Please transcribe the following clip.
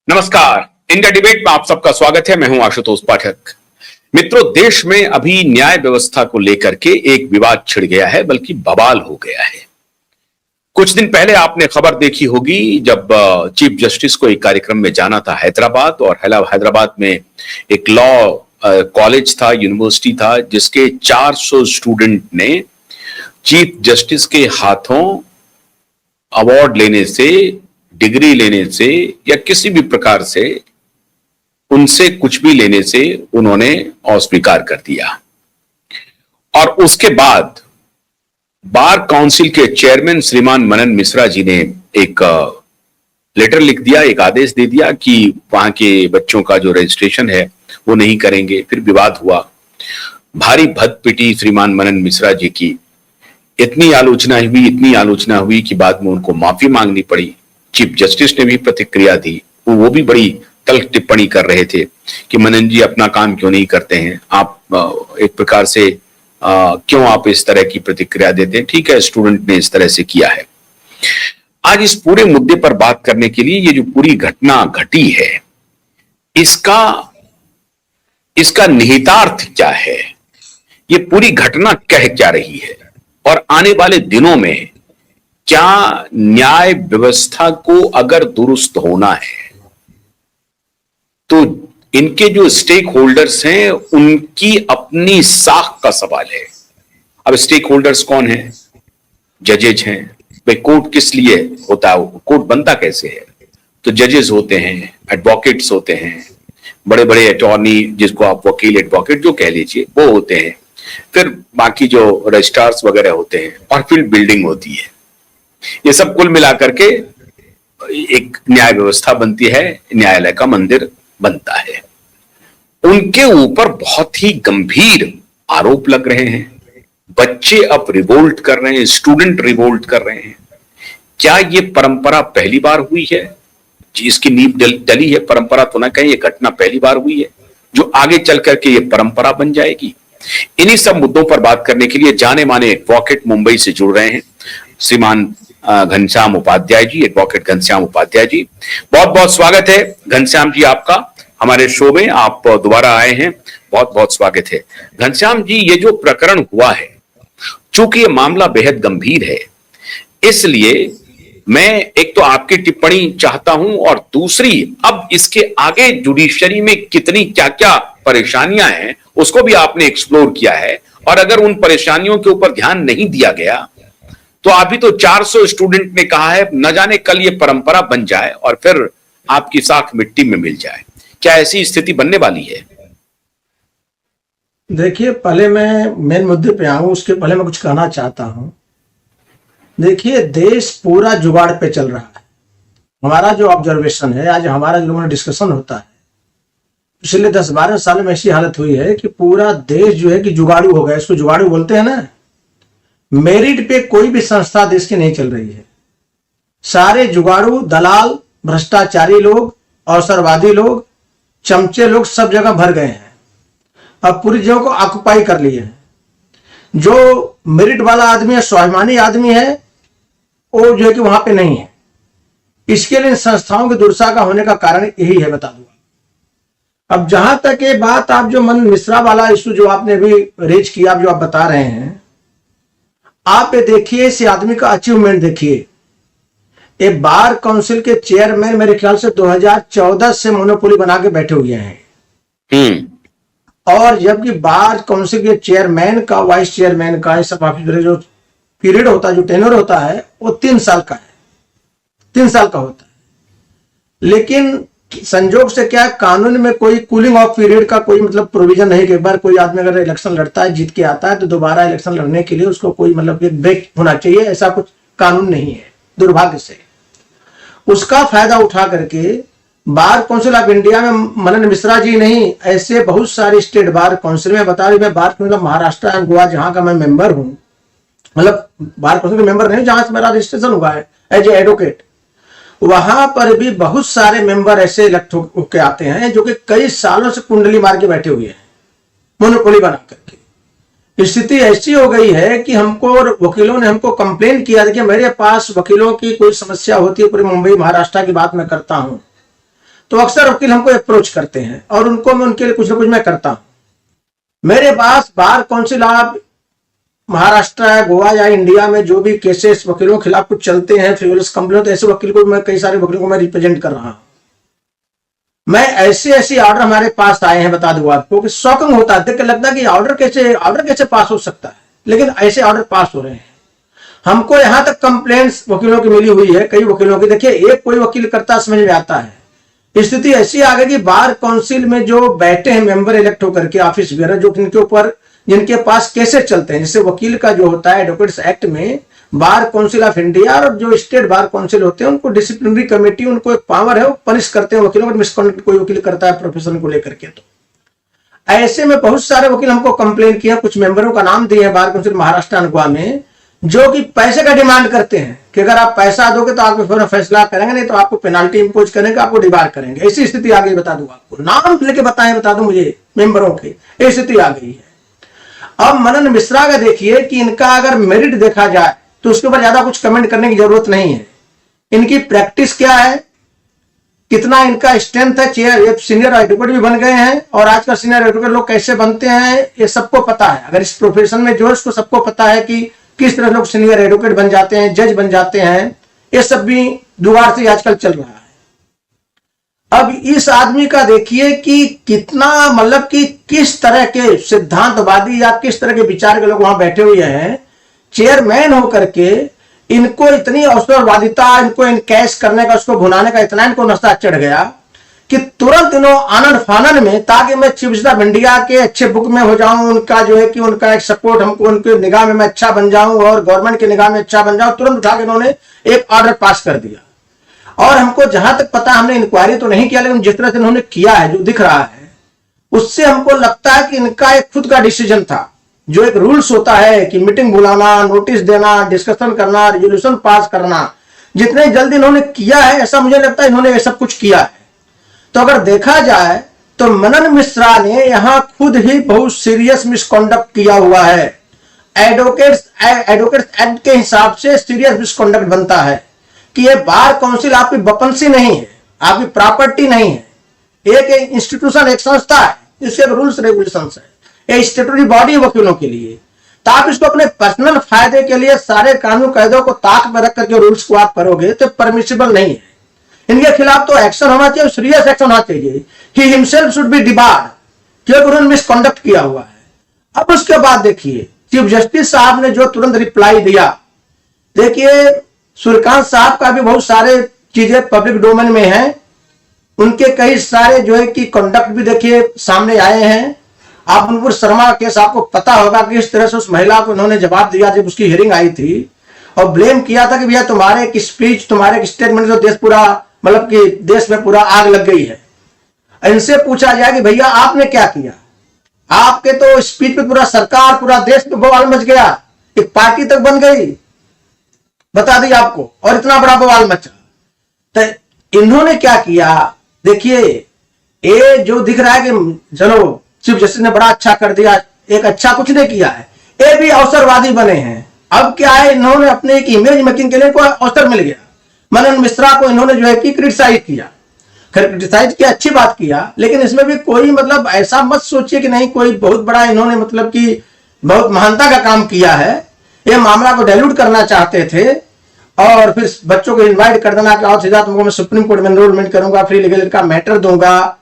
नमस्कार। India debate में आप सबका स्वागत है। मैं हूं आशुतोष पाठक। मित्रों, देश में अभी न्याय व्यवस्था को लेकर के एक विवाद छिड़ गया है, बल्कि बवाल हो गया है। कुछ दिन पहले आपने खबर देखी होगी जब चीफ जस्टिस को एक कार्यक्रम में जाना था हैदराबाद, और हैदराबाद में एक लॉ कॉलेज था, यूनिवर्सिटी था, जिसके 400 स्टूडेंट ने चीफ जस्टिस के हाथों अवार्ड लेने से, डिग्री लेने से या किसी भी प्रकार से उनसे कुछ भी लेने से उन्होंने अस्वीकार कर दिया। और उसके बाद बार काउंसिल के चेयरमैन श्रीमान मनन मिश्रा जी ने एक लेटर लिख दिया, एक आदेश दे दिया कि वहां के बच्चों का जो रजिस्ट्रेशन है वो नहीं करेंगे। फिर विवाद हुआ, भारी भद पिटी श्रीमान मनन मिश्रा जी की। इतनी आलोचना हुई कि बाद में उनको माफी मांगनी पड़ी। चीफ जस्टिस ने भी प्रतिक्रिया दी। वो भी बड़ी तल्ख टिप्पणी कर रहे थे कि मनन जी अपना काम क्यों नहीं करते हैं, आप एक प्रकार से क्यों आप इस तरह की प्रतिक्रिया देते हैं। ठीक है, स्टूडेंट ने इस तरह से किया है। आज इस पूरे मुद्दे पर बात करने के लिए ये जो पूरी घटना घटी है, इसका निहितार्थ क्या है, ये पूरी घटना कह क्या रही है, और आने वाले दिनों में क्या न्याय व्यवस्था को अगर दुरुस्त होना है तो इनके जो स्टेक होल्डर्स हैं उनकी अपनी साख का सवाल है। अब स्टेक होल्डर्स कौन है? जजेज हैं। भाई कोर्ट किस लिए होता है, कोर्ट बनता कैसे है? तो जजेस होते हैं, एडवोकेट्स होते हैं, बड़े बड़े अटॉर्नी, जिसको आप वकील एडवोकेट जो कह लीजिए, वो होते हैं। फिर बाकी जो रजिस्ट्रार्स वगैरह होते हैं, और फिर बिल्डिंग होती है। ये सब कुल मिलाकर के एक न्याय व्यवस्था बनती है, न्यायालय का मंदिर बनता है। उनके ऊपर बहुत ही गंभीर आरोप लग रहे हैं। बच्चे अब रिवोल्ट कर रहे हैं, स्टूडेंट रिवोल्ट कर रहे हैं। क्या ये परंपरा पहली बार हुई है? इसकी नींव डली है, परंपरा तो ना कहें, ये घटना पहली बार हुई है जो आगे चल करके ये परंपरा बन जाएगी। इन्हीं सब मुद्दों पर बात करने के लिए जाने माने एडवोकेट मुंबई से जुड़ रहे हैं श्रीमान घनश्याम उपाध्याय जी। एडवोकेट घनश्याम उपाध्याय जी, बहुत बहुत स्वागत है। घनश्याम जी, आपका हमारे शो में आप दोबारा आए हैं, बहुत बहुत स्वागत है। घनश्याम जी, ये जो प्रकरण हुआ है, चूंकि ये मामला बेहद गंभीर है, इसलिए मैं एक तो आपकी टिप्पणी चाहता हूं, और दूसरी अब इसके आगे जुडिशरी में कितनी क्या क्या परेशानियां हैं उसको भी आपने एक्सप्लोर किया है। और अगर उन परेशानियों के ऊपर ध्यान नहीं दिया गया तो अभी तो 400 स्टूडेंट ने कहा है, न जाने कल ये परंपरा बन जाए और फिर आपकी साख मिट्टी में मिल जाए। क्या ऐसी स्थिति बनने वाली है? देखिए, पहले मैं मेन मुद्दे पे आऊं, उसके पहले मैं कुछ कहना चाहता हूं। देखिए, देश पूरा जुगाड़ पे चल रहा है। हमारा जो ऑब्जर्वेशन है, आज हमारा जो डिस्कशन होता है, पिछले 10-12 साल में ऐसी हालत हुई है कि पूरा देश जो है कि जुगाड़ू हो गया। इसको जुगाड़ू बोलते हैं ना। मेरिट पे कोई भी संस्था देश की नहीं चल रही है। सारे जुगाड़ू, दलाल, भ्रष्टाचारी लोग, अवसरवादी लोग, चमचे लोग सब जगह भर गए हैं। अब पूरी जगह को ऑक्युपाई कर लिए हैं। जो मेरिट वाला आदमी है, स्वाभिमानी आदमी है, वो जो है कि वहां पे नहीं है। इसके लिए संस्थाओं की दुर्दशा का होने का कारण यही है, बता दूंगा। अब जहां तक ये बात, आप जो मनन मिश्रा वाला इशू जो आपने अभी रेज किया, जो आप बता रहे हैं, आप ये देखिए, इस आदमी का अचीवमेंट देखिए। ये बार काउंसिल के चेयरमैन मेरे ख्याल से 2014 से मोनोपोली बना के बैठे हुए हैं। और जबकि बार काउंसिल के चेयरमैन का, वाइस चेयरमैन का, सब ऑफिस जो पीरियड होता है, जो टेन्योर होता है, वो 3 साल का है, 3 साल का होता है। लेकिन संजोग से क्या है, कानून में कोई कूलिंग ऑफ पीरियड का कोई मतलब प्रोविजन नहीं कि एक बार कोई आदमी अगर इलेक्शन लड़ता है, जीत के आता है, तो दोबारा इलेक्शन लड़ने के लिए उसको कोई मतलब एक ब्रेक होना चाहिए, ऐसा कुछ कानून नहीं है, दुर्भाग्य से। उसका फायदा उठा करके बार काउंसिल ऑफ इंडिया में मनन मिश्रा जी नहीं, ऐसे बहुत सारे स्टेट बार काउंसिल में, बता रही मैं बार मतलब महाराष्ट्र एंड गोवा, जहां का मैं मेंबर हूं, मतलब बार काउंसिल के मेंबर नहीं, जहां से मेरा रजिस्ट्रेशन हुआ है एज ए एडवोकेट, वहां पर भी बहुत सारे मेंबर ऐसे इलेक्ट होके आते हैं जो कि कई सालों से कुंडली मार के बैठे हुए हैं, मोनोपोली बना करके। स्थिति ऐसी हो गई है कि हमको वकीलों ने हमको कंप्लेन किया कि मेरे पास वकीलों की कोई समस्या होती है, पूरे मुंबई महाराष्ट्र की बात मैं करता हूं, तो अक्सर वकील हमको अप्रोच करते हैं और उनको मैं उनके लिए कुछ ना कुछ मैं करता हूं। मेरे पास बार काउंसिल आप महाराष्ट्र है, गोवा या इंडिया में जो भी केसेस वकीलों के खिलाफ कुछ चलते हैं, फ्रिवोलस कंप्लेंट, तो ऐसे वकील को मैं, कई सारे वकीलों को मैं रिप्रेजेंट कर रहा हूं। मैं ऐसे ऑर्डर हमारे पास आए हैं, बता दूं आपको कि शॉकिंग होता है, देख के लगता है कि ऑर्डर कैसे पास हो सकता है, लेकिन ऐसे ऑर्डर पास हो रहे हैं। हमको यहां तक कंप्लेंट्स वकीलों की मिली हुई है, कई वकीलों की। देखिए, एक कोई वकील करता समझ में आता है, स्थिति ऐसी आ गई कि बार काउंसिल में जो बैठे हैं मेंबर इलेक्ट होकर के ऑफिस वगैरह, जो जिनके पास केसेस चलते हैं, जैसे वकील का जो होता है एडवोकेट्स एक्ट में, बार काउंसिल ऑफ इंडिया और जो स्टेट बार काउंसिल होते हैं, उनको डिसिप्लिनरी कमेटी, उनको एक पावर है, वो पनिश करते हैं वकीलों को मिसकंडक्ट कोई वकील करता है प्रोफेशन को लेकर के। तो ऐसे में बहुत सारे वकील हमको कंप्लेन किया, कुछ मेंबरों का नाम दिए हैं बार काउंसिल महाराष्ट्र और गोवा में, जो कि पैसे का डिमांड करते हैं कि अगर आप पैसा दोगे तो आपको फिर फैसला करेंगे, नहीं तो आपको पेनाल्टी इंपोज करेंगे, आपको डिबार करेंगे। ऐसी स्थिति आ गई, बता दूं आपको, नाम लेके बता दूं मुझे मेंबरों की, ये स्थिति आ गई है। अब मनन मिश्रा का देखिए कि इनका अगर मेरिट देखा जाए तो उसके ऊपर ज्यादा कुछ कमेंट करने की जरूरत नहीं है। इनकी प्रैक्टिस क्या है, कितना इनका स्ट्रेंथ है, चेयर सीनियर एडवोकेट भी बन गए हैं, और आजकल सीनियर एडवोकेट लोग कैसे बनते हैं ये सबको पता है। अगर इस प्रोफेशन में जो है उसको सबको पता है कि किस तरह लोग सीनियर एडवोकेट बन जाते हैं, जज बन जाते हैं, ये सब भी जुगाड़ से आजकल चल रहा है। अब इस आदमी का देखिए कि कितना, मतलब कि किस तरह के सिद्धांतवादी या किस तरह के विचार के लोग वहां बैठे हुए हैं, चेयरमैन होकर के इनको इतनी अवसरवादिता, इनको इनकैश करने का, उसको भुनाने का इतना इनको नशा चढ़ गया कि तुरंत इन्हों आनंद फानन में, ताकि मैं चीफ जस्टिस ऑफ इंडिया के अच्छे बुक में हो जाऊं, उनका जो है कि उनका एक सपोर्ट हमको, उनके निगाह में मैं अच्छा बन जाऊं और गवर्नमेंट की निगाह में अच्छा बन जाऊं, तुरंत उठा के इन्होंने एक ऑर्डर पास कर दिया। और हमको जहां तक पता, हमने इंक्वायरी तो नहीं किया, लेकिन जिस तरह से इन्होंने किया है, जो दिख रहा है, उससे हमको लगता है कि इनका एक खुद का डिसीजन था। जो एक रूल्स होता है कि मीटिंग बुलाना, नोटिस देना, डिस्कशन करना, रेजोल्यूशन पास करना, जितने जल्दी इन्होंने किया है, ऐसा मुझे लगता है इन्होंने ये सब कुछ किया है। तो अगर देखा जाए तो मनन मिश्रा ने यहां खुद ही बहुत सीरियस मिसकॉन्डक्ट किया हुआ है। एडवोकेट्स एक्ट के हिसाब से सीरियस मिसकॉन्डक्ट बनता है कि ये बार काउंसिल आपकी वपनसी नहीं है, आपकी प्रॉपर्टी नहीं है, एक इंस्टीट्यूशन, एक संस्था है, इसके रूल्स रेगुलेशंस है, ये स्टेटरी बॉडी है वकीलों के लिए। तो आप इसको अपने पर्सनल फायदे के लिए सारे कानून कायदों को ताक में रख करके रूल्स को आप करोगे तो परमिसिबल नहीं है। इनके खिलाफ तो एक्शन होना चाहिए, सीरियस एक्शन होना चाहिए। He himself should be debarred, क्योंकि उन्होंने मिसकंडक्ट किया हुआ है। अब उसके बाद देखिए चीफ जस्टिस साहब ने जो तुरंत रिप्लाई दिया, देखिए सूर्यकांत साहब का भी बहुत सारे चीजें पब्लिक डोमेन में हैं, उनके कई सारे जो है कि कंडक्ट भी देखिए सामने आए हैं। आप अनुपुर शर्मा का केस आपको पता होगा कि इस तरह से उस महिला को उन्होंने जवाब दिया जब उसकी हियरिंग आई थी, और ब्लेम किया था कि भैया तुम्हारे एक स्पीच, तुम्हारे एक स्टेटमेंट जो देश पूरा, मतलब कि देश में पूरा आग लग गई है। इनसे पूछा जाए कि भैया आपने क्या किया, आपके तो स्पीच पे पूरा सरकार, पूरा देश में बवाल मच गया, एक पार्टी तक बन गई, बता दी आपको, और इतना बड़ा बवाल मचा। तो इन्होंने क्या किया, देखिए ये जो दिख रहा है कि चलो चीफ जस्टिस ने बड़ा अच्छा कर दिया, एक अच्छा कुछ नहीं किया है, ये भी अवसरवादी बने हैं। अब क्या है, इन्होंने अपने एक इमेज मेकिंग के लिए कोई अवसर मिल गया। मनन मिश्रा को इन्होंने जो है कि क्रिटिसाइज किया, क्रिटिसाइज किया, अच्छी बात किया, लेकिन इसमें भी कोई मतलब ऐसा मत सोचिए कि नहीं कोई बहुत बड़ा इन्होंने मतलब कि बहुत महानता का काम किया है। ये मामला को डाइल्यूट करना चाहते थे और फिर बच्चों को इनवाइट कर देना कि आओ सीधा तुमको मैं सुप्रीम कोर्ट में एनरोलमेंट करूंगा, फ्री लीगल का मैटर दूंगा,